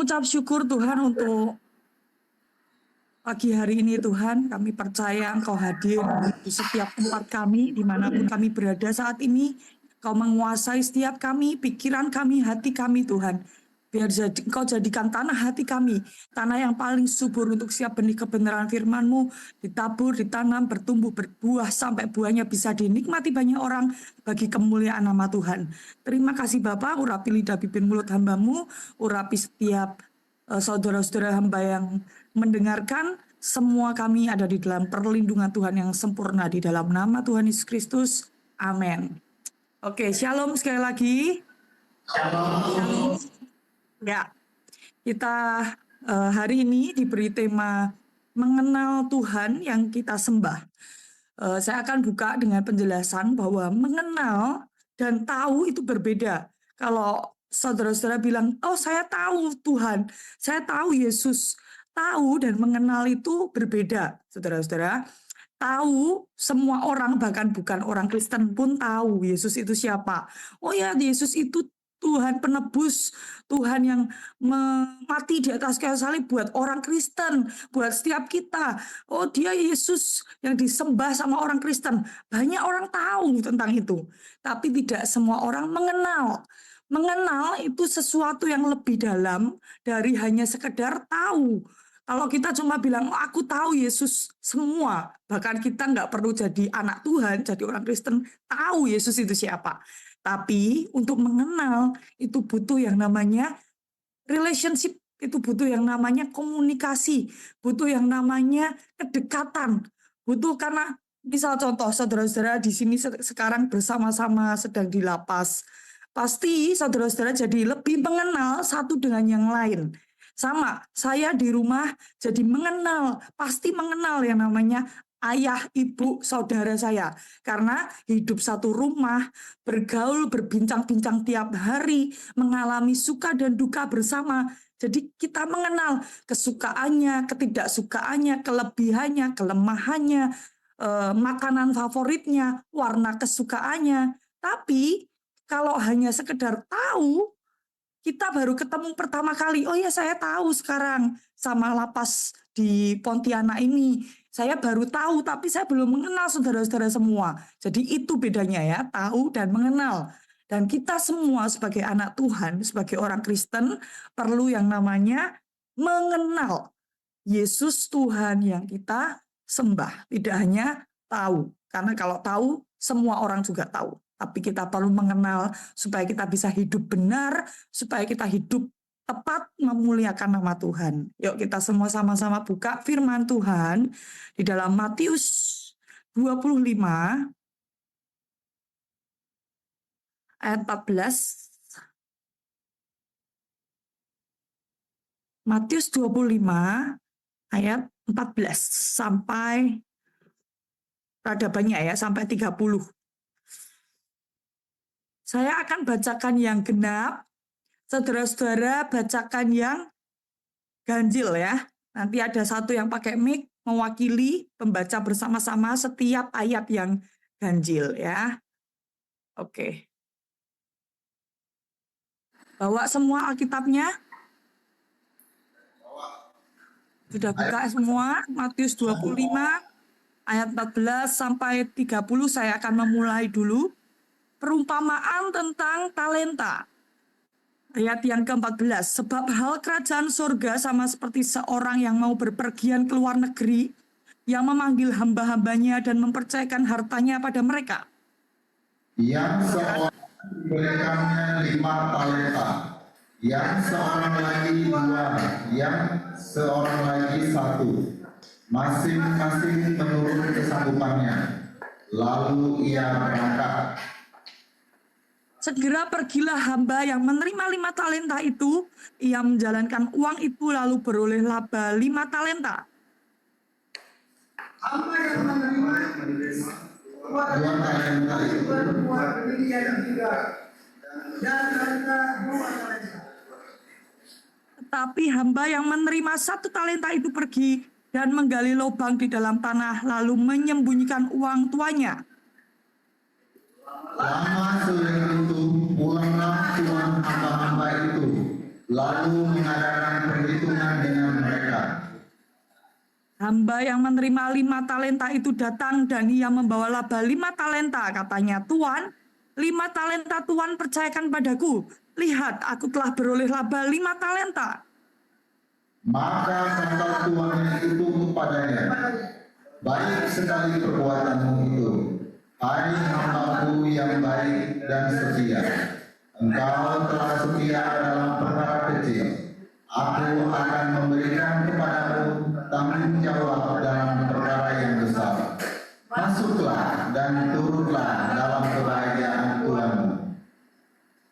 mengucap syukur Tuhan untuk pagi hari ini Tuhan. Kami percaya Engkau hadir di setiap tempat kami, dimanapun kami berada saat ini. Engkau menguasai setiap kami, pikiran kami, hati kami Tuhan. Biar Engkau jadikan tanah hati kami, tanah yang paling subur untuk siap benih kebenaran firman-Mu, ditabur, ditanam, bertumbuh, berbuah, sampai buahnya bisa dinikmati banyak orang bagi kemuliaan nama Tuhan. Terima kasih Bapak, urapi lidah bibir mulut hamba-Mu, urapi setiap saudara-saudara hamba yang mendengarkan, semua kami ada di dalam perlindungan Tuhan yang sempurna di dalam nama Tuhan Yesus Kristus. Amin. Oke, shalom sekali lagi. Shalom. Ya, kita hari ini diberi tema mengenal Tuhan yang kita sembah. Saya akan buka dengan penjelasan bahwa mengenal dan tahu itu berbeda. Kalau saudara-saudara bilang, oh saya tahu Tuhan, saya tahu Yesus, tahu dan mengenal itu berbeda, saudara-saudara. Tahu, semua orang, bahkan bukan orang Kristen pun tahu Yesus itu siapa. Oh ya, Yesus itu Tuhan penebus, Tuhan yang mati di atas kayu salib buat orang Kristen, buat setiap kita. Oh, dia Yesus yang disembah sama orang Kristen. Banyak orang tahu tentang itu, tapi tidak semua orang mengenal. Mengenal itu sesuatu yang lebih dalam dari hanya sekedar tahu. Kalau kita cuma bilang, oh, aku tahu Yesus semua, bahkan kita nggak perlu jadi anak Tuhan, jadi orang Kristen, tahu Yesus itu siapa. Tapi untuk mengenal itu butuh yang namanya relationship, itu butuh yang namanya komunikasi, butuh yang namanya kedekatan, butuh karena misal contoh saudara-saudara di sini sekarang bersama-sama sedang di lapas, pasti saudara-saudara jadi lebih mengenal satu dengan yang lain. Sama, saya di rumah jadi mengenal, pasti mengenal yang namanya ayah, ibu, saudara saya. Karena hidup satu rumah, bergaul, berbincang-bincang tiap hari, mengalami suka dan duka bersama. Jadi kita mengenal kesukaannya, ketidaksukaannya, kelebihannya, kelemahannya, makanan favoritnya, warna kesukaannya. Tapi kalau hanya sekedar tahu, kita baru ketemu pertama kali, oh ya saya tahu sekarang sama lapas di Pontianak ini. Saya baru tahu, tapi saya belum mengenal saudara-saudara semua. Jadi itu bedanya ya, tahu dan mengenal. Dan kita semua sebagai anak Tuhan, sebagai orang Kristen, perlu yang namanya mengenal Yesus Tuhan yang kita sembah. Tidak hanya tahu, karena kalau tahu, semua orang juga tahu. Tapi kita perlu mengenal supaya kita bisa hidup benar, supaya kita hidup tepat memuliakan nama Tuhan. Yuk kita semua sama-sama buka firman Tuhan di dalam Matius 25 ayat 14. Matius 25 ayat 14 sampai peradabannya ya, sampai 30. Saya akan bacakan yang genap, saudara-saudara bacakan yang ganjil ya. Nanti ada satu yang pakai mic mewakili pembaca bersama-sama setiap ayat yang ganjil ya. Oke. Bawa semua Alkitabnya? Sudah buka semua? Matius 25 ayat 14 sampai 30 saya akan memulai dulu. Perumpamaan tentang talenta. Ayat yang ke-14, sebab hal kerajaan surga sama seperti seorang yang mau berpergian ke luar negeri, yang memanggil hamba-hambanya dan mempercayakan hartanya pada mereka. Yang seorang diberikannya 5 talenta, yang seorang lagi 2, yang seorang lagi 1, masing-masing menurut kesanggupannya. Lalu ia berangkat. Segera pergilah hamba yang menerima 5 talenta itu, ia menjalankan uang itu lalu beroleh laba 5 talenta. Hamba yang menerima 2 talenta itu berbuat demikian juga, dan talenta 2 talenta. Tetapi hamba yang menerima 1 talenta itu pergi dan menggali lubang di dalam tanah lalu menyembunyikan uang tuanya. Lama sesudah itu pulanglah tuan hamba-hamba itu, lalu mengadakan perhitungan dengan mereka. Hamba yang menerima 5 talenta itu datang dan ia membawa laba 5 talenta. Katanya, Tuan, 5 talenta Tuan percayakan padaku. Lihat, aku telah beroleh laba 5 talenta. Maka kata tuannya itu kepadanya, baik sekali perbuatanmu itu, hai hambaku yang baik dan setia. Engkau telah setia dalam perkara kecil. Aku akan memberikan kepadamu tanggung jawab dalam perkara yang besar. Masuklah dan turutlah dalam kebahagiaan Tuhanmu.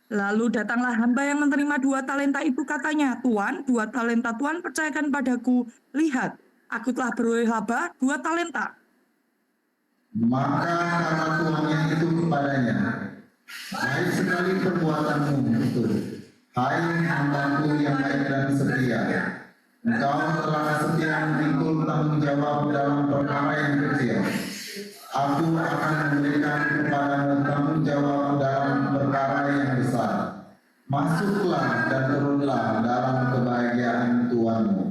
Lalu datanglah hamba yang menerima 2 talenta itu, katanya, Tuan, 2 talenta Tuan percayakan padaku. Lihat, aku telah beroleh laba 2 talenta. Maka kata tuannya itu kepadanya, baik sekali perbuatanmu itu, hai hambaku yang baik dan setia. Engkau telah setia memikul tanggung jawab dalam perkara yang kecil. Aku akan memberikan kepadamu tanggung jawab dalam perkara yang besar. Masuklah dan turunlah dalam kebahagiaan Tuhanmu.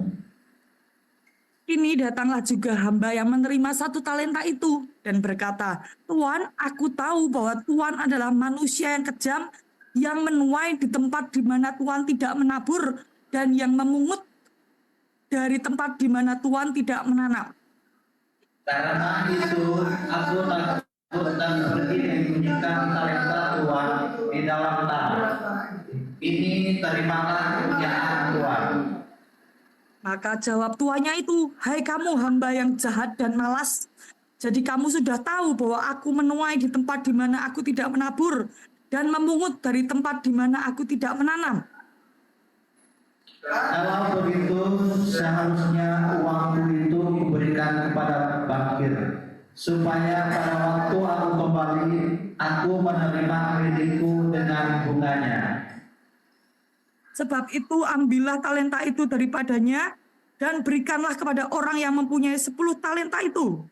Kini datanglah juga hamba yang menerima 1 talenta itu dan berkata, Tuan, aku tahu bahwa Tuan adalah manusia yang kejam, yang menuai di tempat di mana Tuan tidak menabur dan yang memungut dari tempat di mana Tuan tidak menanam. Karena itu aku takut dan pergi menyembunyikan talenta Tuhan di dalam tanah. Ini terimalah kemuliaan Tuhan. Maka jawab tuannya itu, hai kamu hamba yang jahat dan malas. Jadi kamu sudah tahu bahwa aku menuai di tempat di mana aku tidak menabur dan memungut dari tempat di mana aku tidak menanam. Kalau begitu, seharusnya uangku itu diberikan kepada bankir, supaya pada waktu aku kembali, aku menerima kreditku dengan bunganya. Sebab itu ambillah talenta itu daripadanya dan berikanlah kepada orang yang mempunyai 10 talenta itu.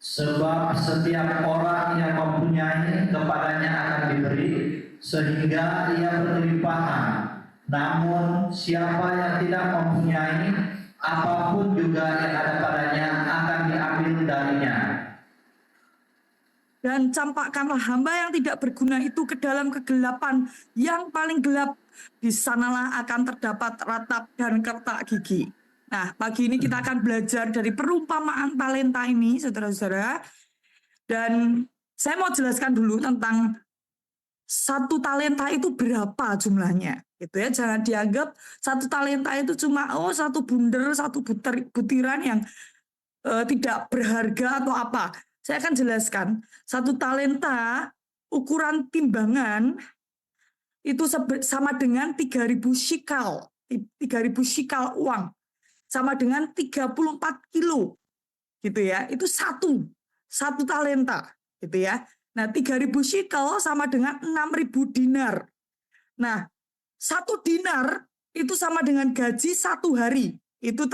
Sebab setiap orang yang mempunyai kepadanya akan diberi, sehingga ia berlimpahan. Namun siapa yang tidak mempunyai, apapun juga yang ada padanya akan diambil darinya. Dan campakkanlah hamba yang tidak berguna itu ke dalam kegelapan yang paling gelap. Di sanalah akan terdapat ratap dan kertak gigi. Nah, pagi ini kita akan belajar dari perumpamaan talenta ini, saudara-saudara. Dan saya mau jelaskan dulu tentang 1 talenta itu berapa jumlahnya. Gitu ya, jangan dianggap 1 talenta itu cuma 1 bunder, 1 butiran yang tidak berharga atau apa. Saya akan jelaskan, 1 talenta ukuran timbangan itu sama dengan 3.000 shikal. 3.000 shikal uang. Sama dengan 34 kilo. Gitu ya. Itu satu talenta. Gitu ya. Nah, 3.000 shikal sama dengan 6.000 dinar. Nah, 1 dinar itu sama dengan gaji 1 hari. Itu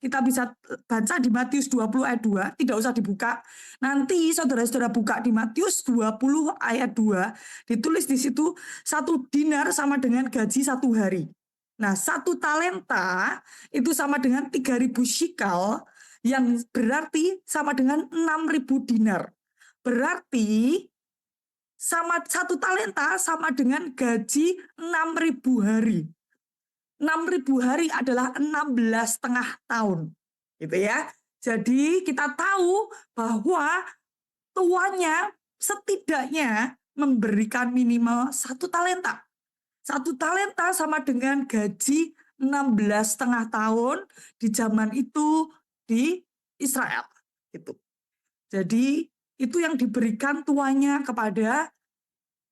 kita bisa baca di Matius 20 ayat 2, tidak usah dibuka. Nanti saudara-saudara buka di Matius 20 ayat 2, ditulis di situ 1 dinar sama dengan gaji 1 hari. Nah, 1 talenta itu sama dengan 3.000 shikal, yang berarti sama dengan 6.000 dinar. Berarti sama 1 talenta sama dengan gaji 6.000 hari. 6.000 hari adalah 16,5 tahun. Gitu ya. Jadi kita tahu bahwa tuannya setidaknya memberikan minimal 1 talenta. 1 talenta sama dengan gaji 16,5 tahun di zaman itu di Israel. Gitu. Jadi itu yang diberikan tuannya kepada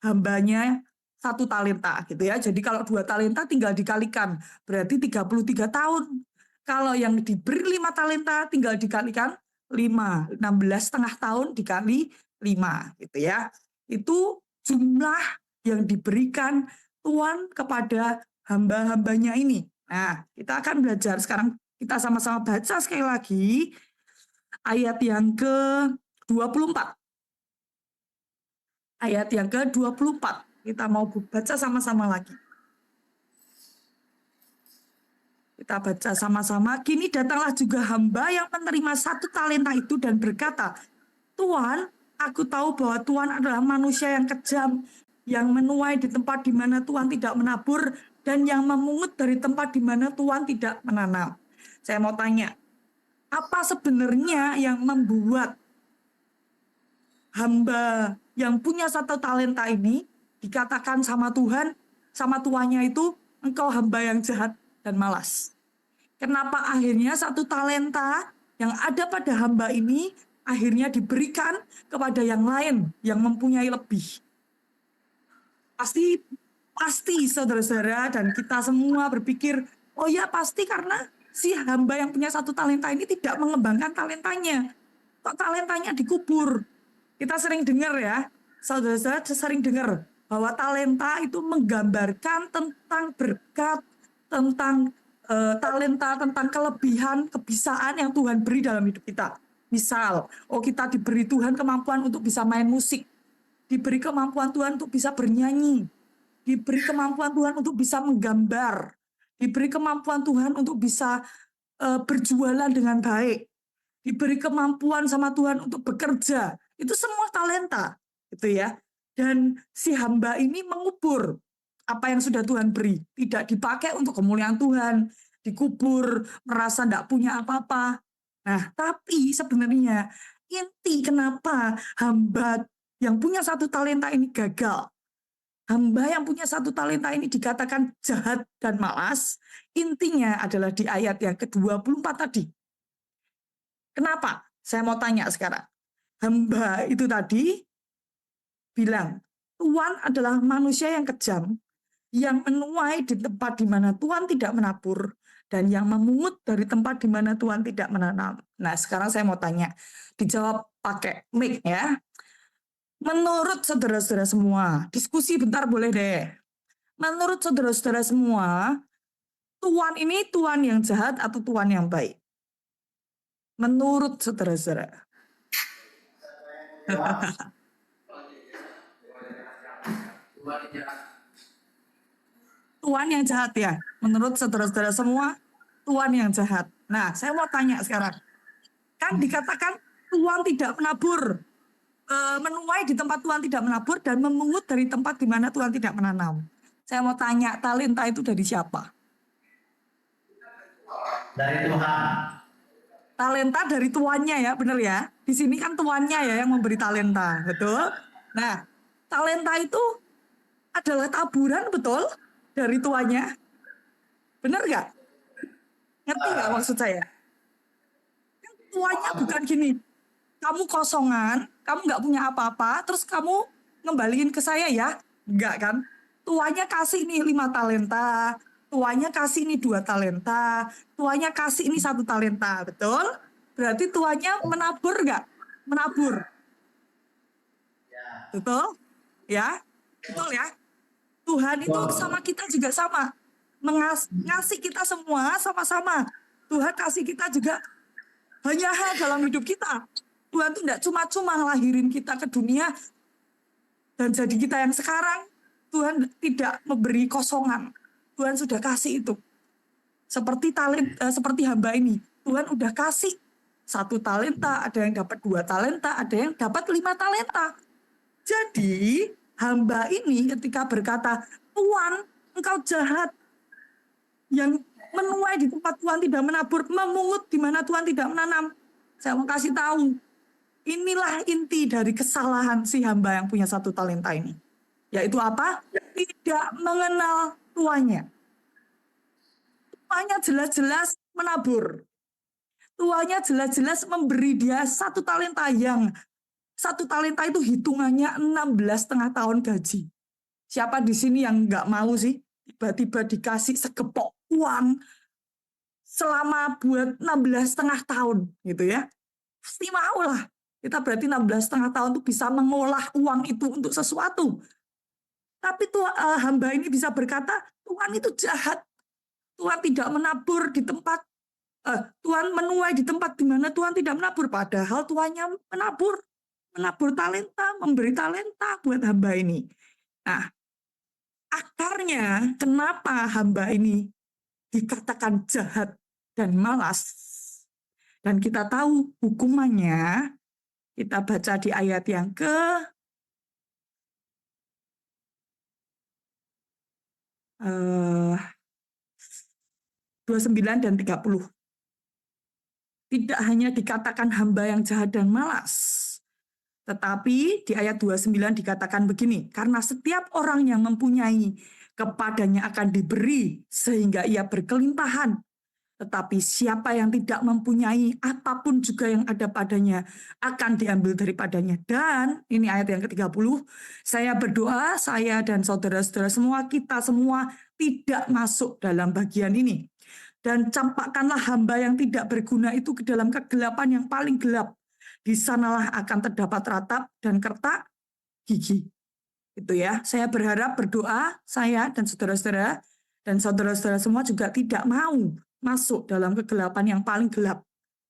hambanya 1 talenta gitu ya. Jadi kalau 2 talenta tinggal dikalikan, berarti 33 tahun. Kalau yang diberi 5 talenta tinggal dikalikan 5, 16,5 tahun dikali 5 gitu ya. Itu jumlah yang diberikan Tuhan kepada hamba-hambanya ini. Nah, kita akan belajar sekarang, kita sama-sama baca sekali lagi ayat yang ke-24. Ayat yang ke-24. Kita mau baca sama-sama lagi. Kita baca sama-sama. Kini datanglah juga hamba yang menerima 1 talenta itu dan berkata, Tuan, aku tahu bahwa Tuhan adalah manusia yang kejam, yang menuai di tempat di mana Tuhan tidak menabur, dan yang memungut dari tempat di mana Tuhan tidak menanam. Saya mau tanya, apa sebenarnya yang membuat hamba yang punya 1 talenta ini dikatakan sama Tuhan, sama tuannya itu, engkau hamba yang jahat dan malas. Kenapa akhirnya 1 talenta yang ada pada hamba ini akhirnya diberikan kepada yang lain yang mempunyai lebih? Pasti saudara-saudara dan kita semua berpikir, oh ya pasti karena si hamba yang punya 1 talenta ini tidak mengembangkan talentanya. Kok talentanya dikubur? Kita sering dengar ya, saudara-saudara sering dengar bahwa talenta itu menggambarkan tentang berkat, tentang talenta, tentang kelebihan, kebisaan yang Tuhan beri dalam hidup kita. Misal, kita diberi Tuhan kemampuan untuk bisa main musik, diberi kemampuan Tuhan untuk bisa bernyanyi, diberi kemampuan Tuhan untuk bisa menggambar, diberi kemampuan Tuhan untuk bisa berjualan dengan baik, diberi kemampuan sama Tuhan untuk bekerja. Itu semua talenta, gitu ya. Dan si hamba ini mengubur apa yang sudah Tuhan beri, tidak dipakai untuk kemuliaan Tuhan, dikubur, merasa tidak punya apa-apa. Nah, tapi sebenarnya inti kenapa hamba yang punya 1 talenta ini gagal, hamba yang punya 1 talenta ini dikatakan jahat dan malas, intinya adalah di ayat yang ke-24 tadi. Kenapa? Saya mau tanya sekarang. Hamba itu tadi bilang, Tuhan adalah manusia yang kejam, yang menuai di tempat di mana Tuhan tidak menabur, dan yang memungut dari tempat di mana Tuhan tidak menanam. Nah, sekarang saya mau tanya, dijawab pakai mic ya. Menurut saudara-saudara semua, diskusi bentar boleh deh. Menurut saudara-saudara semua, Tuhan ini Tuhan yang jahat atau Tuhan yang baik? Menurut saudara-saudara. Tuhan yang jahat ya. Menurut saudara-saudara semua, Tuhan yang jahat. Nah, saya mau tanya sekarang. Kan dikatakan Tuhan tidak menabur. Menuai di tempat Tuhan tidak menabur dan memungut dari tempat di mana Tuhan tidak menanam. Saya mau tanya, talenta itu dari siapa? Dari Tuhan. Talenta dari tuannya ya, benar ya? Di sini kan tuannya ya yang memberi talenta, betul? Nah, talenta itu adalah taburan, betul? Dari tuannya. Benar nggak? Ngerti nggak maksud saya? Kan tuannya bukan gini, kamu kosongan, kamu nggak punya apa-apa, terus kamu ngembaliin ke saya ya? Enggak kan? Tuannya kasih nih 5 talenta, tuannya kasih nih 2 talenta, tuannya kasih ini 1 talenta, betul? Berarti tuannya menabur nggak? Menabur, betul? Ya, betul ya? Tuhan itu sama kita juga sama. Ngasih kita semua sama-sama. Tuhan kasih kita juga banyak hal dalam hidup kita. Tuhan tuh tidak cuma-cuma ngelahirin kita ke dunia dan jadi kita yang sekarang. Tuhan tidak memberi kosongan. Tuhan sudah kasih itu. Seperti hamba ini. Tuhan udah kasih 1 talenta, ada yang dapat 2 talenta, ada yang dapat 5 talenta. Jadi hamba ini ketika berkata, Tuhan engkau jahat, yang menuai di tempat Tuhan tidak menabur, memungut di mana Tuhan tidak menanam. Saya mau kasih tahu, inilah inti dari kesalahan si hamba yang punya 1 talenta ini. Yaitu apa? Tidak mengenal tuannya. Tuannya jelas-jelas menabur. Tuannya jelas-jelas memberi dia 1 talenta yang 1 talenta itu hitungannya 16,5 tahun gaji. Siapa di sini yang nggak mau sih tiba-tiba dikasih segepok uang selama buat 16,5 tahun gitu ya? Pasti mau lah. Kita berarti 16,5 tahun tuh bisa mengolah uang itu untuk sesuatu. Tapi hamba ini bisa berkata, Tuhan itu jahat. Tuhan tidak menabur di tempat, Tuhan menuai di tempat di mana Tuhan tidak menabur. Padahal Tuhannya menabur talenta, memberi talenta buat hamba ini. Nah, akarnya kenapa hamba ini dikatakan jahat dan malas. Dan kita tahu hukumannya, kita baca di ayat yang ke 29 dan 30. Tidak hanya dikatakan hamba yang jahat dan malas, tetapi di ayat 29 dikatakan begini, karena setiap orang yang mempunyai kepadanya akan diberi sehingga ia berkelimpahan. Tetapi siapa yang tidak mempunyai apapun juga yang ada padanya akan diambil daripadanya. Dan ini ayat yang ke-30, saya berdoa, saya dan saudara-saudara semua, kita semua tidak masuk dalam bagian ini. Dan campakkanlah hamba yang tidak berguna itu ke dalam kegelapan yang paling gelap. Di sanalah akan terdapat ratap dan kertak gigi. Itu ya, saya berharap berdoa, saya dan saudara-saudara semua juga tidak mau masuk dalam kegelapan yang paling gelap,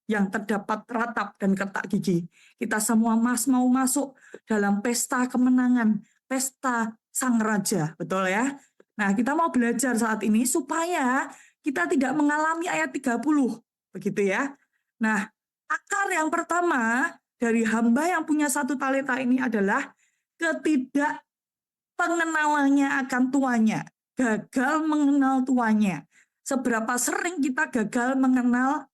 yang terdapat ratap dan kertak gigi. Kita semua mau masuk dalam pesta kemenangan, pesta Sang Raja, betul ya? Nah, kita mau belajar saat ini supaya kita tidak mengalami ayat 30, begitu ya. Nah, akar yang pertama dari hamba yang punya 1 talenta ini adalah ketidakpengenalannya akan tuannya, gagal mengenal tuannya. Seberapa sering kita gagal mengenal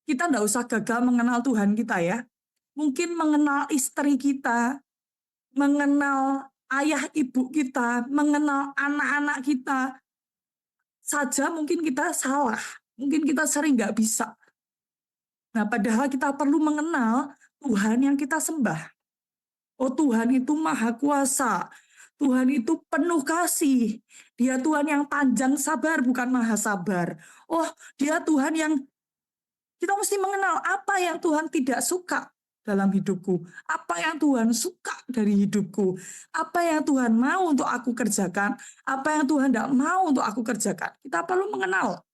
kita enggak usah gagal mengenal Tuhan kita ya. Mungkin mengenal istri kita, mengenal ayah ibu kita, mengenal anak-anak kita, saja mungkin kita salah, mungkin kita sering nggak bisa. Nah, padahal kita perlu mengenal Tuhan yang kita sembah. Oh, Tuhan itu maha kuasa, Tuhan itu penuh kasih, Dia Tuhan yang panjang sabar, bukan maha sabar. Oh, Dia Tuhan yang kita mesti mengenal apa yang Tuhan tidak suka dalam hidupku, apa yang Tuhan suka dari hidupku, apa yang Tuhan mau untuk aku kerjakan, apa yang Tuhan tidak mau untuk aku kerjakan. Kita perlu mengenal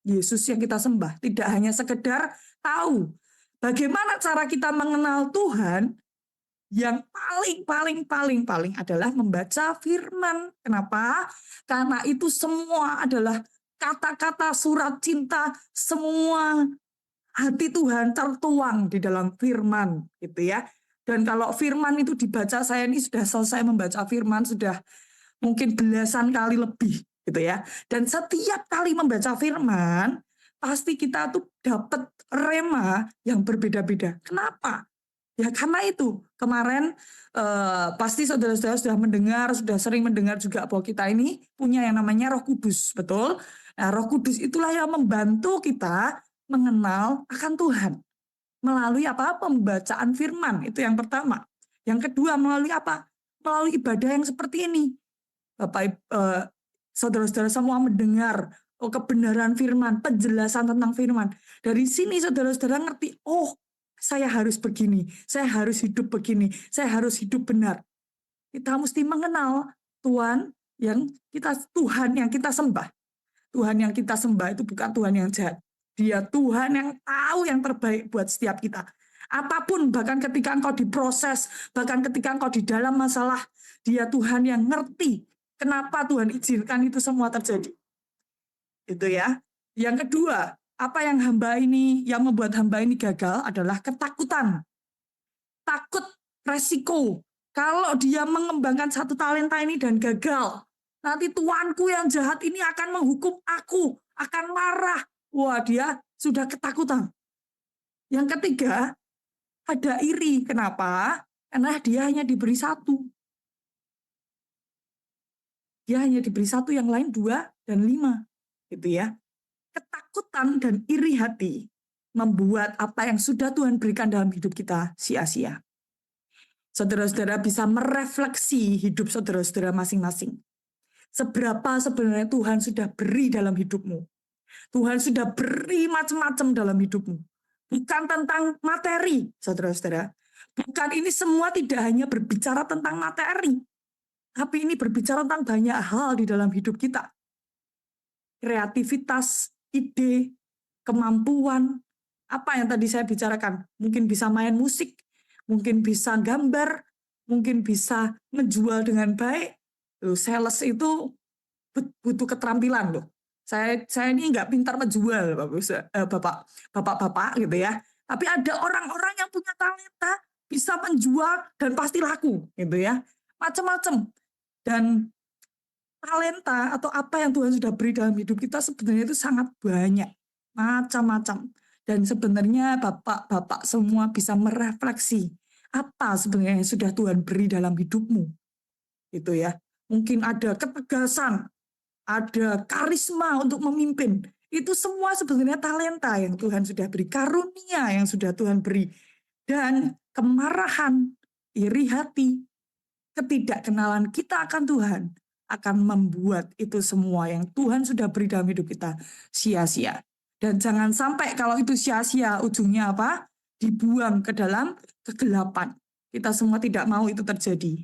Yesus yang kita sembah, tidak hanya sekedar tahu. Bagaimana cara kita mengenal Tuhan? Yang paling adalah membaca firman. Kenapa? Karena itu semua adalah kata-kata surat cinta, semua hati Tuhan tertuang di dalam firman, gitu ya. Dan kalau firman itu dibaca, saya ini sudah selesai membaca firman, sudah mungkin belasan kali lebih, gitu ya. Dan setiap kali membaca firman, pasti kita tuh dapat rema yang berbeda-beda. Kenapa? Ya karena itu, kemarin pasti saudara-saudara sudah mendengar, sudah sering mendengar juga bahwa kita ini punya yang namanya Roh Kudus, betul? Nah, Roh Kudus itulah yang membantu kita mengenal akan Tuhan. Melalui apa? Pembacaan firman, itu yang pertama. Yang kedua, melalui apa? Melalui ibadah yang seperti ini. Bapak, saudara-saudara semua mendengar kebenaran firman, penjelasan tentang firman. Dari sini saudara-saudara ngerti, oh saya harus begini, saya harus hidup begini, saya harus hidup benar. Kita mesti mengenal Tuhan yang kita sembah. Tuhan yang kita sembah itu bukan Tuhan yang jahat. Dia Tuhan yang tahu yang terbaik buat setiap kita. Apapun, bahkan ketika engkau diproses, bahkan ketika engkau di dalam masalah, Dia Tuhan yang ngerti kenapa Tuhan izinkan itu semua terjadi. Itu ya. Yang kedua, apa yang membuat hamba ini gagal adalah ketakutan. Takut resiko. Kalau dia mengembangkan 1 talenta ini dan gagal, nanti tuanku yang jahat ini akan menghukum aku, akan marah. Wah, dia sudah ketakutan. Yang ketiga, ada iri. Kenapa? Karena dia hanya diberi 1. Dia hanya diberi 1, yang lain 2 dan 5. Gitu ya. Ketakutan dan iri hati membuat apa yang sudah Tuhan berikan dalam hidup kita sia-sia. Saudara-saudara bisa merefleksi hidup saudara-saudara masing-masing. Seberapa sebenarnya Tuhan sudah beri dalam hidupmu. Tuhan sudah beri macam-macam dalam hidupmu. Bukan tentang materi, saudara-saudara. Bukan, ini semua tidak hanya berbicara tentang materi. Tapi ini berbicara tentang banyak hal di dalam hidup kita. Kreativitas, ide, kemampuan, apa yang tadi saya bicarakan. Mungkin bisa main musik, mungkin bisa gambar, mungkin bisa menjual dengan baik. Sales itu butuh keterampilan loh. Saya ini nggak pintar menjual, bapak-bapak gitu ya. Tapi ada orang-orang yang punya talenta bisa menjual dan pasti laku gitu ya. Macam-macam. Dan talenta atau apa yang Tuhan sudah beri dalam hidup kita sebenarnya itu sangat banyak, macam-macam. Dan sebenarnya bapak-bapak semua bisa merefleksi apa sebenarnya yang sudah Tuhan beri dalam hidupmu, gitu ya. Mungkin ada ketegasan, ada karisma untuk memimpin. Itu semua sebenarnya talenta yang Tuhan sudah beri, karunia yang sudah Tuhan beri. Dan kemarahan, iri hati, ketidakkenalan kita akan Tuhan akan membuat itu semua yang Tuhan sudah beri dalam hidup kita sia-sia. Dan jangan sampai kalau itu sia-sia, ujungnya apa? Dibuang ke dalam kegelapan. Kita semua tidak mau itu terjadi.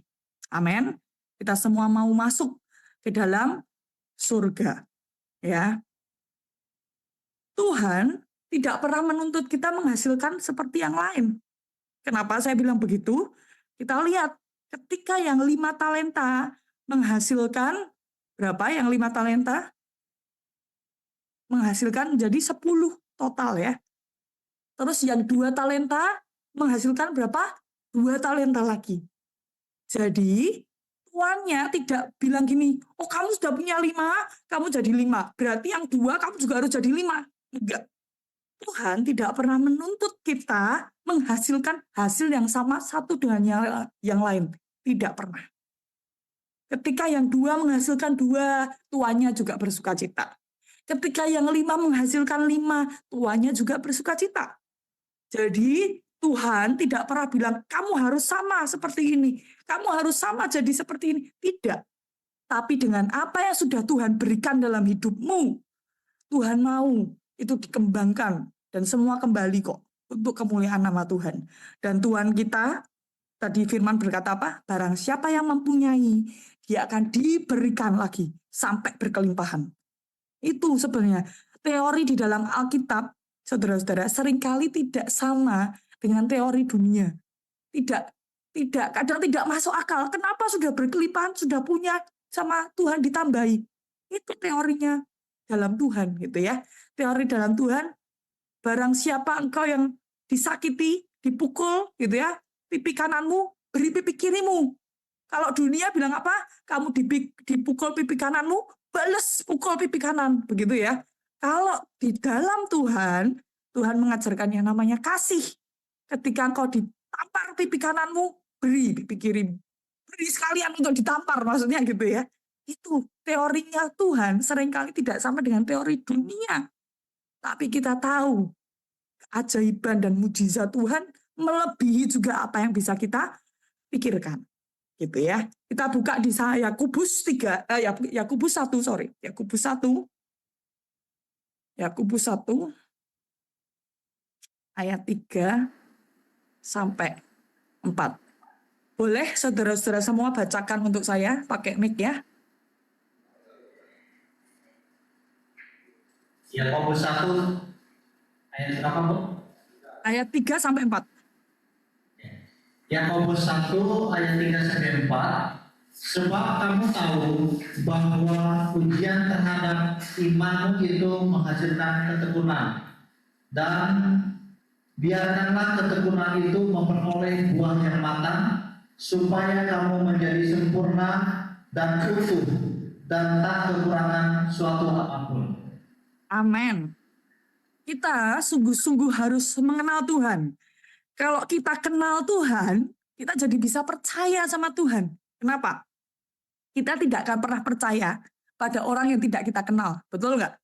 Amin. Kita semua mau masuk ke dalam surga. Ya. Tuhan tidak pernah menuntut kita menghasilkan seperti yang lain. Kenapa saya bilang begitu? Kita lihat ketika yang 5 talenta menghasilkan berapa? Yang 5 talenta menghasilkan jadi 10 total ya. Terus yang 2 talenta menghasilkan berapa? 2 talenta lagi. Jadi tuannya tidak bilang gini, oh kamu sudah punya 5, kamu jadi 5. Berarti yang 2 kamu juga harus jadi 5. Enggak. Tuhan tidak pernah menuntut kita menghasilkan hasil yang sama satu dengan yang lain. Tidak pernah. Ketika yang 2 menghasilkan 2, tuannya juga bersuka cita. Ketika yang 5 menghasilkan 5, tuannya juga bersuka cita. Jadi Tuhan tidak pernah bilang, kamu harus sama seperti ini. Kamu harus sama jadi seperti ini. Tidak. Tapi dengan apa yang sudah Tuhan berikan dalam hidupmu, Tuhan mau itu dikembangkan. Dan semua kembali kok untuk kemuliaan nama Tuhan. Dan Tuhan kita, tadi firman berkata apa? Barang siapa yang mempunyai, dia akan diberikan lagi sampai berkelimpahan. Itu sebenarnya teori di dalam Alkitab, saudara-saudara, seringkali tidak sama dengan teori dunia. Kadang tidak masuk akal. Kenapa sudah berkelimpahan, sudah punya, sama Tuhan ditambahi? Itu teorinya dalam Tuhan, gitu ya. Teori dalam Tuhan, barang siapa engkau yang disakiti, dipukul, gitu ya, pipi kananmu, beri pipi kirimu. Kalau dunia bilang apa? Kamu dipukul pipi kananmu, balas pukul pipi kanan, begitu ya. Kalau di dalam Tuhan, Tuhan mengajarkan yang namanya kasih. Ketika engkau ditampar pipi kananmu, beri pipi kiri. Beri sekalian untuk ditampar, maksudnya gitu ya. Itu teorinya Tuhan seringkali tidak sama dengan teori dunia. Tapi kita tahu keajaiban dan mujizat Tuhan melebihi juga apa yang bisa kita pikirkan. Gitu ya. Kita buka di Yakobus 3, Yakobus 1, sorry. Yakobus 1 ayat 3 sampai 4. Boleh saudara-saudara semua bacakan untuk saya pakai mic ya. Yakobus 1 ayat berapa, Bu? Ayat 3 sampai 4. Yakobus 1 ayat 3 sampai 4. Sebab kamu tahu bahwa ujian terhadap imanmu itu menghasilkan ketekunan, dan biarkanlah ketekunan itu memperoleh buah yang matang, supaya kamu menjadi sempurna dan utuh dan tak kekurangan suatu apapun. Amin. Kita sungguh-sungguh harus mengenal Tuhan. Kalau kita kenal Tuhan, kita jadi bisa percaya sama Tuhan. Kenapa? Kita tidak akan pernah percaya pada orang yang tidak kita kenal. Betul nggak?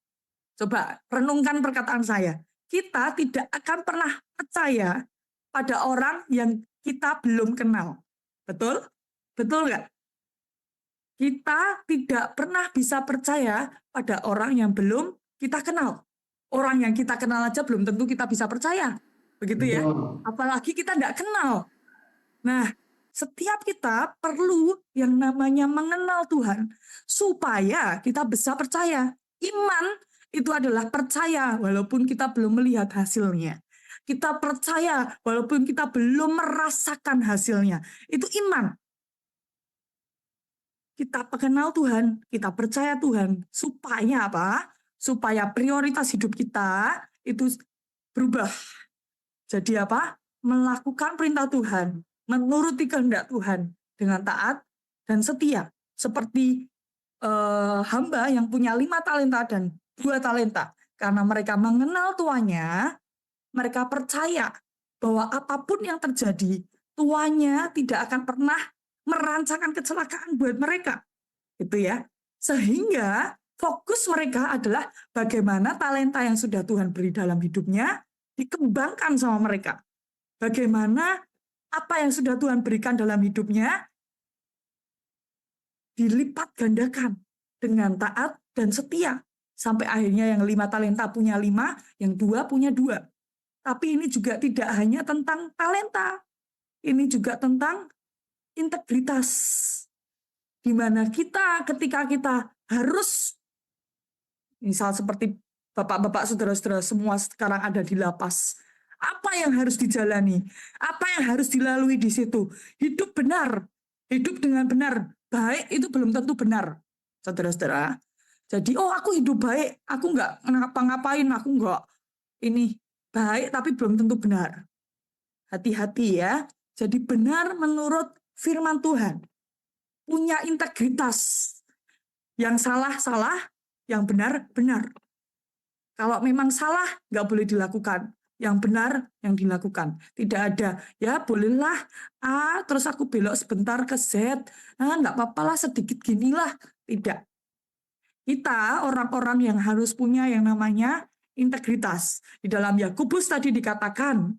Coba renungkan perkataan saya. Kita tidak akan pernah percaya pada orang yang kita belum kenal. Betul? Betul nggak? Kita tidak pernah bisa percaya pada orang yang belum kita kenal. Orang yang kita kenal aja belum tentu kita bisa percaya. Begitu ya? Apalagi kita tidak kenal. Nah, setiap kita perlu yang namanya mengenal Tuhan supaya kita bisa percaya. Iman itu adalah percaya walaupun kita belum melihat hasilnya. Kita percaya walaupun kita belum merasakan hasilnya. Itu iman. Kita mengenal Tuhan, kita percaya Tuhan supaya apa? supaya prioritas hidup kita itu berubah. Jadi apa? Melakukan perintah Tuhan, menuruti kehendak Tuhan dengan taat dan setia. Seperti hamba yang punya 5 talenta dan 2 talenta. Karena mereka mengenal tuannya, mereka percaya bahwa apapun yang terjadi, tuannya tidak akan pernah merancangkan kecelakaan buat mereka. Gitu ya. Sehingga fokus mereka adalah bagaimana talenta yang sudah Tuhan beri dalam hidupnya dikembangkan sama mereka. Bagaimana apa yang sudah Tuhan berikan dalam hidupnya dilipat gandakan dengan taat dan setia. Sampai akhirnya yang 5 talenta punya 5, yang 2 punya 2. Tapi ini juga tidak hanya tentang talenta, ini juga tentang integritas. Di mana kita ketika kita harus, misal seperti bapak-bapak, saudara-saudara semua sekarang ada di lapas, apa yang harus dijalani? Apa yang harus dilalui di situ? Hidup benar, hidup dengan benar. Baik itu belum tentu benar, saudara-saudara. Jadi, aku hidup baik, aku nggak ngapa-ngapain, aku nggak ini baik, tapi belum tentu benar. Hati-hati ya. Jadi benar menurut firman Tuhan. Punya integritas. Yang salah, yang benar. Kalau memang salah, nggak boleh dilakukan. Yang benar, yang dilakukan. Tidak ada, ya bolehlah A, terus aku belok sebentar ke Z. Nggak apa-apa lah, sedikit ginilah. Tidak. Kita orang-orang yang harus punya yang namanya integritas. Di dalam Yakobus tadi dikatakan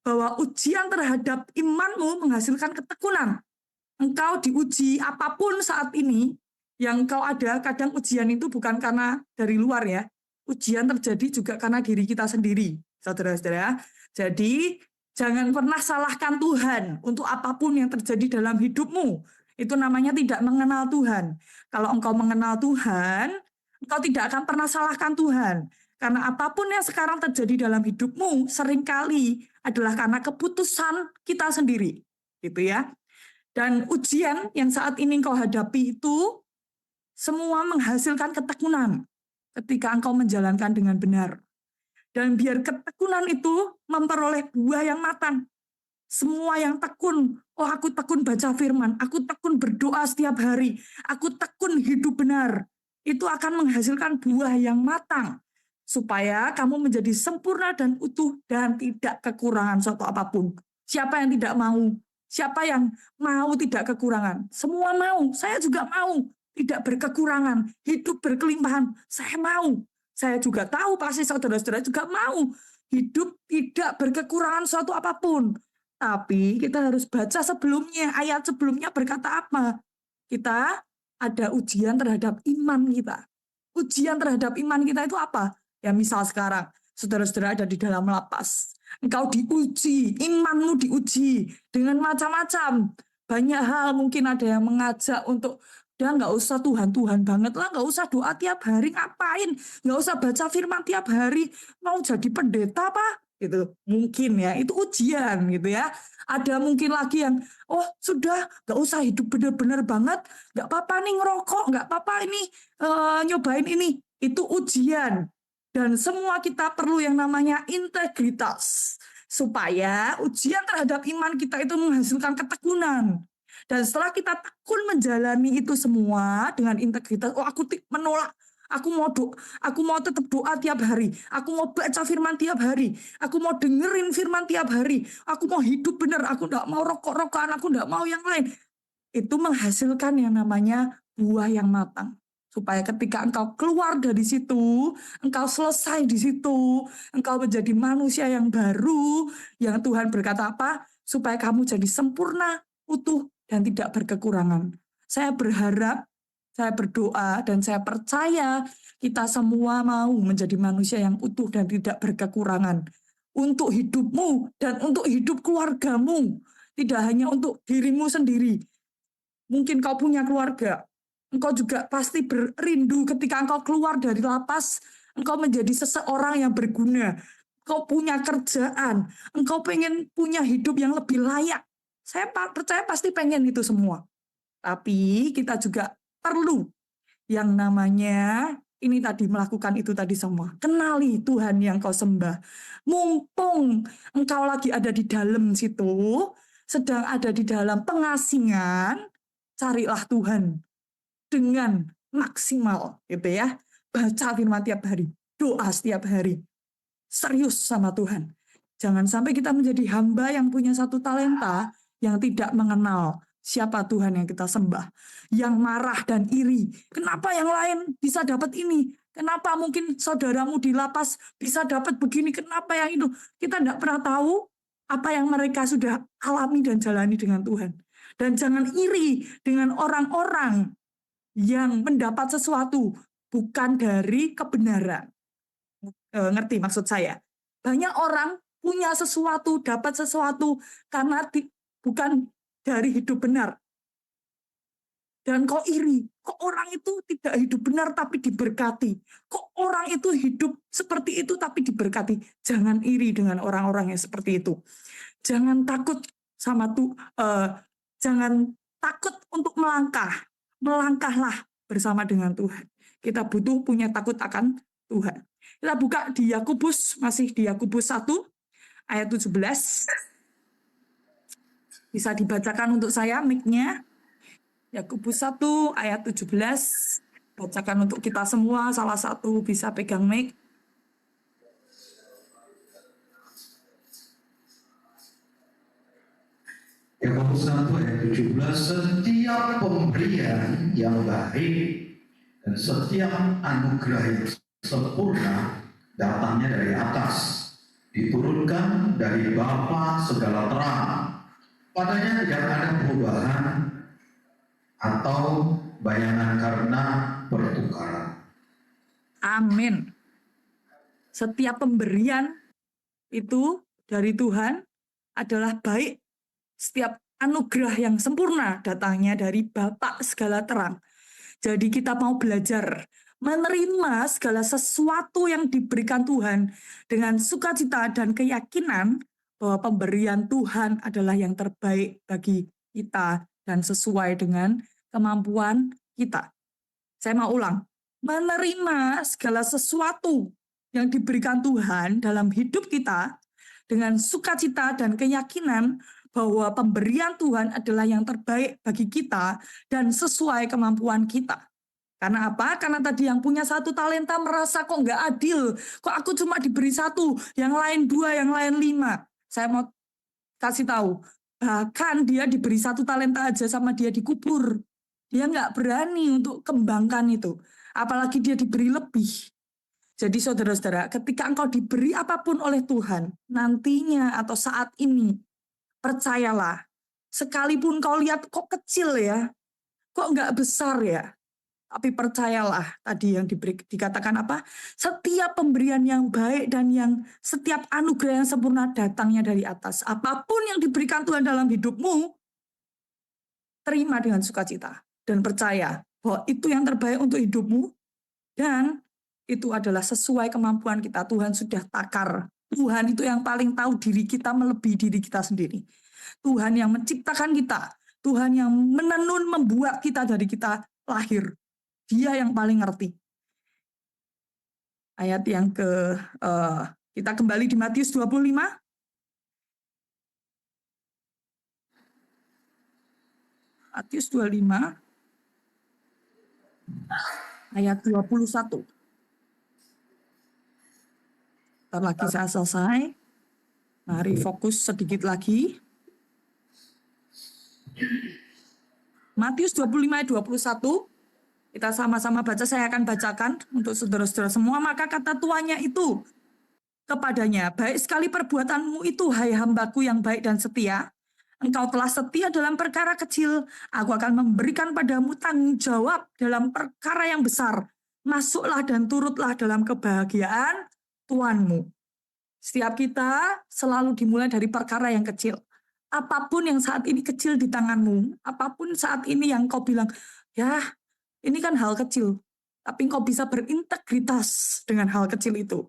bahwa ujian terhadap imanmu menghasilkan ketekunan. Engkau diuji apapun saat ini, yang engkau ada, kadang ujian itu bukan karena dari luar ya. Ujian terjadi juga karena diri kita sendiri, saudara-saudara. Jadi, jangan pernah salahkan Tuhan untuk apapun yang terjadi dalam hidupmu. Itu namanya tidak mengenal Tuhan. Kalau engkau mengenal Tuhan, engkau tidak akan pernah salahkan Tuhan. Karena apapun yang sekarang terjadi dalam hidupmu, seringkali adalah karena keputusan kita sendiri. Gitu ya. Dan ujian yang saat ini engkau hadapi itu, semua menghasilkan ketekunan ketika engkau menjalankan dengan benar. Dan biar ketekunan itu memperoleh buah yang matang. Semua yang tekun, aku tekun baca firman, aku tekun berdoa setiap hari, aku tekun hidup benar, itu akan menghasilkan buah yang matang, supaya kamu menjadi sempurna dan utuh dan tidak kekurangan suatu apapun. Siapa yang tidak mau? Siapa yang mau tidak kekurangan? Semua mau, saya juga mau tidak berkekurangan, hidup berkelimpahan, saya mau. Saya juga tahu pasti saudara-saudara juga mau hidup tidak berkekurangan suatu apapun. Tapi kita harus baca sebelumnya, ayat sebelumnya berkata apa? Kita ada ujian terhadap iman kita. Ujian terhadap iman kita itu apa? Ya misal sekarang, saudara-saudara ada di dalam lapas. Engkau diuji, imanmu diuji dengan macam-macam. Banyak hal, mungkin ada yang mengajak untuk, udah nggak usah Tuhan-Tuhan banget lah, nggak usah doa tiap hari, ngapain? Nggak usah baca firman tiap hari, mau jadi pendeta apa? Gitu mungkin ya, itu ujian gitu ya. Ada mungkin lagi yang sudah nggak usah hidup benar-benar banget, nggak apa-apa nih ngerokok, nggak apa-apa ini nyobain ini, itu ujian. Dan semua kita perlu yang namanya integritas, supaya ujian terhadap iman kita itu menghasilkan ketekunan. Dan setelah kita tekun menjalani itu semua dengan integritas, aku menolak. Aku mau tetap doa tiap hari. Aku mau baca firman tiap hari. Aku mau dengerin firman tiap hari. Aku mau hidup benar. Aku enggak mau rokok-rokokan. Aku enggak mau yang lain. Itu menghasilkan yang namanya buah yang matang. Supaya ketika engkau keluar dari situ, engkau selesai di situ, engkau menjadi manusia yang baru, yang Tuhan berkata apa? Supaya kamu jadi sempurna, utuh, dan tidak berkekurangan. Saya berharap, saya berdoa, dan saya percaya kita semua mau menjadi manusia yang utuh dan tidak berkekurangan. Untuk hidupmu dan untuk hidup keluargamu. Tidak hanya untuk dirimu sendiri. Mungkin kau punya keluarga. Engkau juga pasti berindu ketika engkau keluar dari lapas. Engkau menjadi seseorang yang berguna. Engkau punya kerjaan. Engkau pengen punya hidup yang lebih layak. Saya percaya pasti pengen itu semua. Tapi kita juga perlu yang namanya ini tadi, melakukan itu tadi semua. Kenali Tuhan yang kau sembah. Mumpung engkau lagi ada di dalam situ, sedang ada di dalam pengasingan, carilah Tuhan dengan maksimal, gitu ya. Baca firman tiap hari, doa setiap hari, serius sama Tuhan. Jangan sampai kita menjadi hamba yang punya satu talenta, yang tidak mengenal siapa Tuhan yang kita sembah, yang marah dan iri. Kenapa yang lain bisa dapat ini? Kenapa mungkin saudaramu di lapas bisa dapat begini? Kenapa yang itu? Kita tidak pernah tahu apa yang mereka sudah alami dan jalani dengan Tuhan. Dan jangan iri dengan orang-orang yang mendapat sesuatu bukan dari kebenaran. Ngerti maksud saya? Banyak orang punya sesuatu, dapat sesuatu karena bukan dari hidup benar. Dan kok iri, kok orang itu tidak hidup benar tapi diberkati. Kok orang itu hidup seperti itu tapi diberkati. Jangan iri dengan orang-orang yang seperti itu. Jangan takut sama jangan takut untuk melangkah. Melangkahlah bersama dengan Tuhan. Kita butuh punya takut akan Tuhan. Kita buka di Yakobus, masih di Yakobus 1 ayat 17. Bisa dibacakan untuk saya mic-nya. Yakobus 1 ayat 17. Bacakan untuk kita semua, salah satu bisa pegang mic. Yakobus 1 ayat 17, setiap pemberian yang baik dan setiap anugerah yang sempurna datangnya dari atas, diturunkan dari Bapa segala terang. Padanya tidak ada perubahan atau bayangan karena pertukaran. Amin. Setiap pemberian itu dari Tuhan adalah baik. Setiap anugerah yang sempurna datangnya dari Bapa segala terang. Jadi kita mau belajar menerima segala sesuatu yang diberikan Tuhan dengan sukacita dan keyakinan bahwa pemberian Tuhan adalah yang terbaik bagi kita dan sesuai dengan kemampuan kita. Saya mau ulang, menerima segala sesuatu yang diberikan Tuhan dalam hidup kita dengan sukacita dan keyakinan bahwa pemberian Tuhan adalah yang terbaik bagi kita dan sesuai kemampuan kita. Karena apa? Karena tadi yang punya satu talenta merasa kok nggak adil. Kok aku cuma diberi satu, yang lain 2, yang lain 5. Saya mau kasih tahu, bahkan dia diberi satu talenta aja sama dia dikubur. Dia nggak berani untuk kembangkan itu. Apalagi dia diberi lebih. Jadi saudara-saudara, ketika engkau diberi apapun oleh Tuhan, nantinya atau saat ini, percayalah, sekalipun kau lihat kok kecil ya, kok nggak besar ya, tapi percayalah tadi yang dikatakan apa? Setiap pemberian yang baik dan yang setiap anugerah yang sempurna datangnya dari atas. Apapun yang diberikan Tuhan dalam hidupmu, terima dengan sukacita dan percaya bahwa itu yang terbaik untuk hidupmu dan itu adalah sesuai kemampuan kita. Tuhan sudah takar. Tuhan itu yang paling tahu diri kita melebihi diri kita sendiri. Tuhan yang menciptakan kita. Tuhan yang menenun, membuat kita dari kita lahir. Dia yang paling ngerti. Ayat yang kita kembali di Matius 25. Matius 25. Ayat 21. Bentar lagi saya selesai. Mari fokus sedikit lagi. Matius 25 ayat 21. Kita sama-sama baca, saya akan bacakan untuk saudara-saudara semua. Maka kata tuannya itu kepadanya, baik sekali perbuatanmu itu, hai hambaku yang baik dan setia. Engkau telah setia dalam perkara kecil, aku akan memberikan padamu tanggung jawab dalam perkara yang besar. Masuklah dan turutlah dalam kebahagiaan Tuanmu. Setiap kita selalu dimulai dari perkara yang kecil. Apapun yang saat ini kecil di tanganmu, apapun saat ini yang kau bilang, ya ini kan hal kecil, tapi engkau bisa berintegritas dengan hal kecil itu.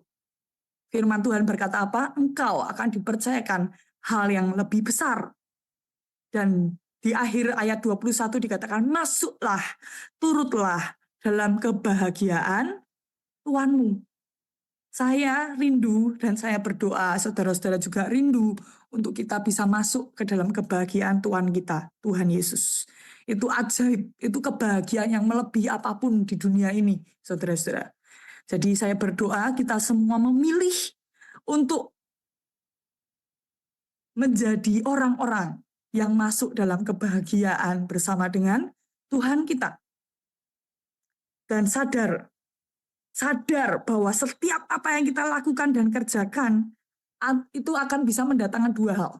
Firman Tuhan berkata apa? Engkau akan dipercayakan hal yang lebih besar. Dan di akhir ayat 21 dikatakan, masuklah, turutlah dalam kebahagiaan Tuhanmu. Saya rindu dan saya berdoa, saudara-saudara juga rindu untuk kita bisa masuk ke dalam kebahagiaan Tuhan kita, Tuhan Yesus. Itu ajaib, itu kebahagiaan yang melebihi apapun di dunia ini, saudara-saudara. Jadi saya berdoa kita semua memilih untuk menjadi orang-orang yang masuk dalam kebahagiaan bersama dengan Tuhan kita. Dan sadar bahwa setiap apa yang kita lakukan dan kerjakan itu akan bisa mendatangkan dua hal.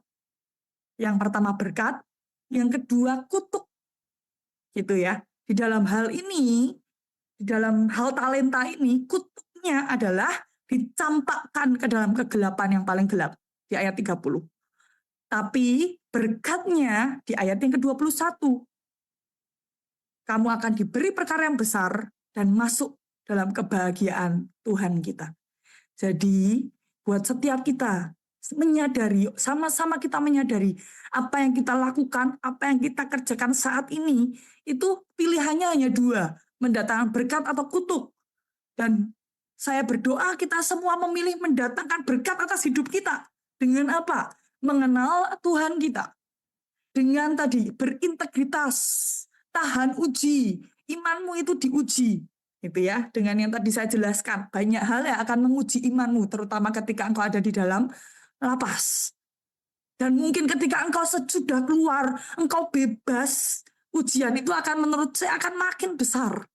Yang pertama berkat, yang kedua kutuk. Gitu ya. Di dalam hal ini, di dalam hal talenta ini, kutuknya adalah dicampakkan ke dalam kegelapan yang paling gelap di ayat 30. Tapi berkatnya di ayat yang ke-21. Kamu akan diberi perkara yang besar dan masuk dalam kebahagiaan Tuhan kita. Jadi, buat setiap kita menyadari, sama-sama kita menyadari apa yang kita lakukan, apa yang kita kerjakan saat ini, itu pilihannya hanya dua, mendatangkan berkat atau kutuk. Dan saya berdoa kita semua memilih mendatangkan berkat atas hidup kita. Dengan apa? Mengenal Tuhan kita. Dengan tadi berintegritas, tahan uji, imanmu itu diuji. Gitu ya, dengan yang tadi saya jelaskan, banyak hal yang akan menguji imanmu, terutama ketika engkau ada di dalam lapas. Dan mungkin ketika engkau sudah keluar, engkau bebas, ujian itu akan menurut saya akan makin besar.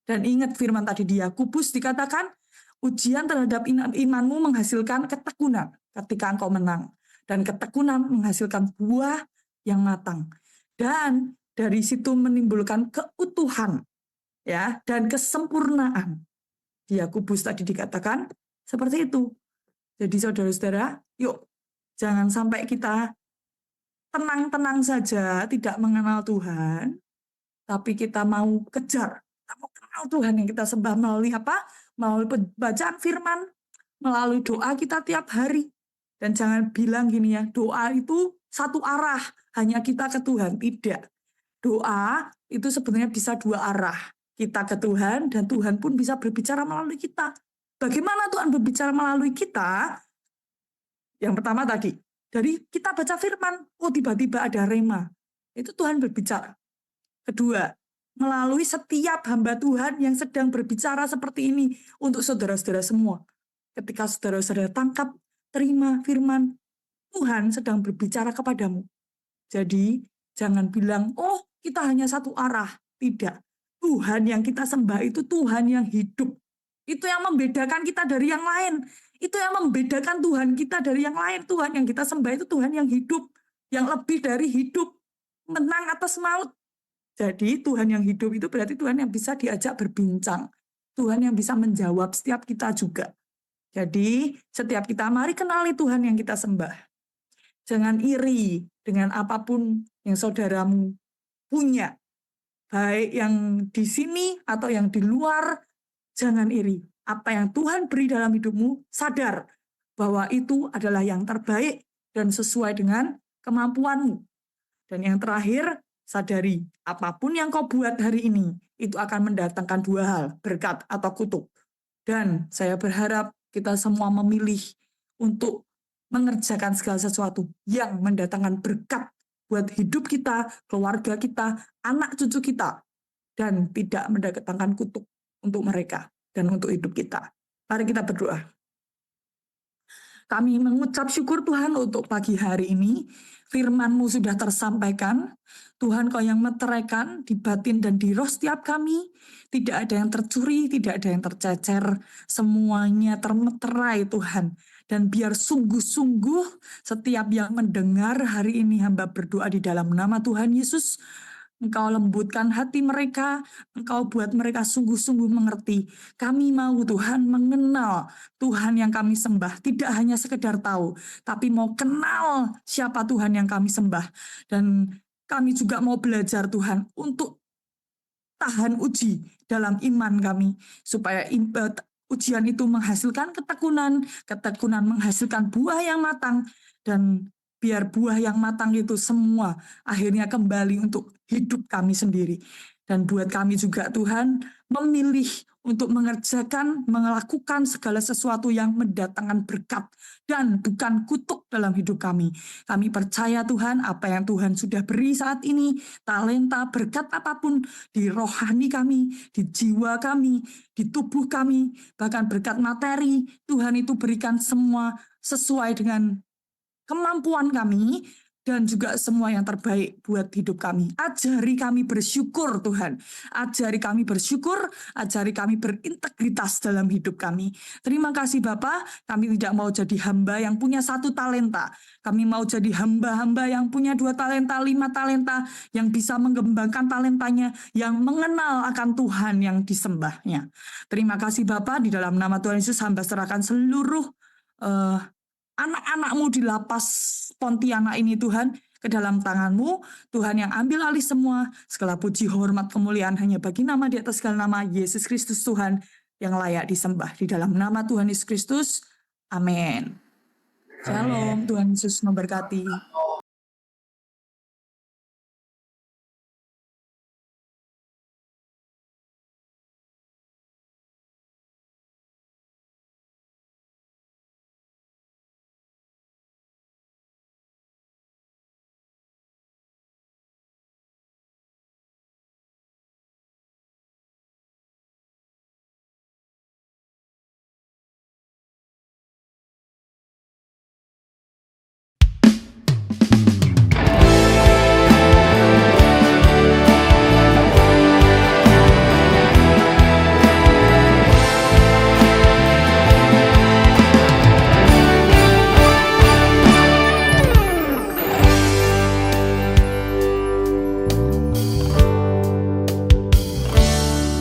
Dan ingat firman tadi di Yakobus dikatakan, ujian terhadap imanmu menghasilkan ketekunan ketika engkau menang. Dan ketekunan menghasilkan buah yang matang. Dan dari situ menimbulkan keutuhan. Ya, dan kesempurnaan. Di Yakobus tadi dikatakan seperti itu. Jadi saudara-saudara, yuk jangan sampai kita tenang-tenang saja, tidak mengenal Tuhan, tapi kita mau kejar, kita mau kenal Tuhan yang kita sembah melalui apa? Melalui bacaan firman, melalui doa kita tiap hari. Dan jangan bilang gini ya, doa itu satu arah, hanya kita ke Tuhan. Tidak. Doa itu sebenarnya bisa dua arah. Kita ke Tuhan dan Tuhan pun bisa berbicara melalui kita. Bagaimana Tuhan berbicara melalui kita? Yang pertama tadi, dari kita baca firman, oh tiba-tiba ada rema. Itu Tuhan berbicara. Kedua, melalui setiap hamba Tuhan yang sedang berbicara seperti ini untuk saudara-saudara semua. Ketika saudara-saudara tangkap, terima firman, Tuhan sedang berbicara kepadamu. Jadi, jangan bilang, oh kita hanya satu arah. Tidak. Tuhan yang kita sembah itu Tuhan yang hidup. Itu yang membedakan kita dari yang lain. Itu yang membedakan Tuhan kita dari yang lain. Tuhan yang kita sembah itu Tuhan yang hidup. Yang lebih dari hidup. Menang atas maut. Jadi Tuhan yang hidup itu berarti Tuhan yang bisa diajak berbincang. Tuhan yang bisa menjawab setiap kita juga. Jadi setiap kita mari kenali Tuhan yang kita sembah. Jangan iri dengan apapun yang saudaramu punya. Baik yang di sini atau yang di luar, jangan iri. Apa yang Tuhan beri dalam hidupmu, sadar bahwa itu adalah yang terbaik dan sesuai dengan kemampuanmu. Dan yang terakhir, sadari apapun yang kau buat hari ini, itu akan mendatangkan dua hal, berkat atau kutuk. Dan saya berharap kita semua memilih untuk mengerjakan segala sesuatu yang mendatangkan berkat buat hidup kita, keluarga kita, anak cucu kita, dan tidak mendatangkan kutuk untuk mereka dan untuk hidup kita. Mari kita berdoa. Kami mengucap syukur Tuhan untuk pagi hari ini. Firman-Mu sudah tersampaikan. Tuhan Kau yang meteraikan di batin dan di roh setiap kami. Tidak ada yang tercuri, tidak ada yang tercecer. Semuanya termeterai Tuhan. Dan biar sungguh-sungguh setiap yang mendengar hari ini hamba berdoa di dalam nama Tuhan Yesus, Engkau lembutkan hati mereka, Engkau buat mereka sungguh-sungguh mengerti. Kami mau Tuhan mengenal Tuhan yang kami sembah, tidak hanya sekedar tahu, tapi mau kenal siapa Tuhan yang kami sembah. Dan kami juga mau belajar Tuhan untuk tahan uji dalam iman kami, supaya ujian itu menghasilkan ketekunan, ketekunan menghasilkan buah yang matang, dan biar buah yang matang itu semua akhirnya kembali untuk hidup kami sendiri. Dan buat kami juga Tuhan, memilih untuk melakukan segala sesuatu yang mendatangkan berkat dan bukan kutuk dalam hidup kami. Kami percaya Tuhan, apa yang Tuhan sudah beri saat ini, talenta, berkat apapun di rohani kami, di jiwa kami, di tubuh kami, bahkan berkat materi, Tuhan itu berikan semua sesuai dengan kemampuan kami, dan juga semua yang terbaik buat hidup kami. Ajari kami bersyukur Tuhan. Ajari kami bersyukur, ajari kami berintegritas dalam hidup kami. Terima kasih Bapa, kami tidak mau jadi hamba yang punya 1 talenta. Kami mau jadi hamba-hamba yang punya 2 talenta, 5 talenta, yang bisa mengembangkan talentanya, yang mengenal akan Tuhan yang disembahnya. Terima kasih Bapa, di dalam nama Tuhan Yesus hamba serahkan seluruh anak-anak-Mu di lapas Pontianak ini Tuhan, ke dalam tangan-Mu, Tuhan yang ambil alih semua, segala puji, hormat, kemuliaan hanya bagi nama di atas segala nama, Yesus Kristus Tuhan, yang layak disembah. Di dalam nama Tuhan Yesus Kristus, amin. Shalom, Tuhan Yesus memberkati.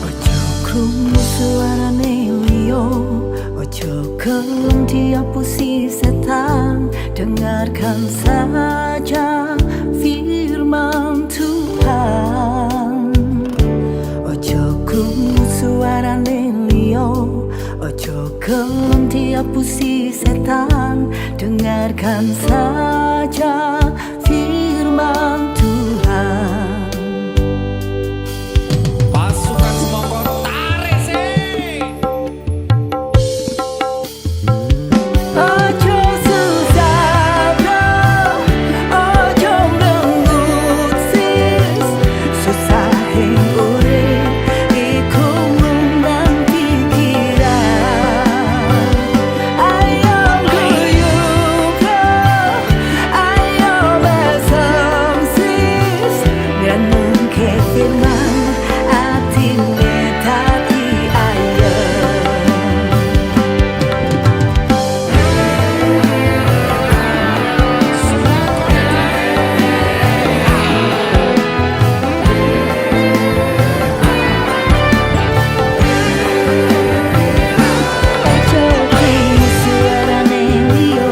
Ojo krungu suarane liya, ojo gelem diapusi setan. Dengarkan saja firman Tuhan. Ojo krungu suarane liya, ojo gelem diapusi setan. Dengarkan saja firman Tuhan. Pasukan semongko tarik sih. Ojo susah bro, ojo lembut sis. Susah yang urip iku ngundang pikiran. Ayo guyu bro, ayo mesem sis. Renung ke firman atine tadi ayem. Ojo krungu suarane liya,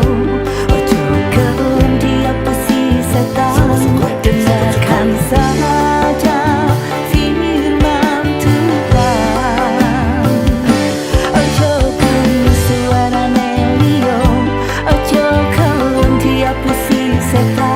ojo gelem diapusi setan. Dengarkan saja firman Tuhan. Ojo krungu suarane liya, ojo gelem diapusi setan.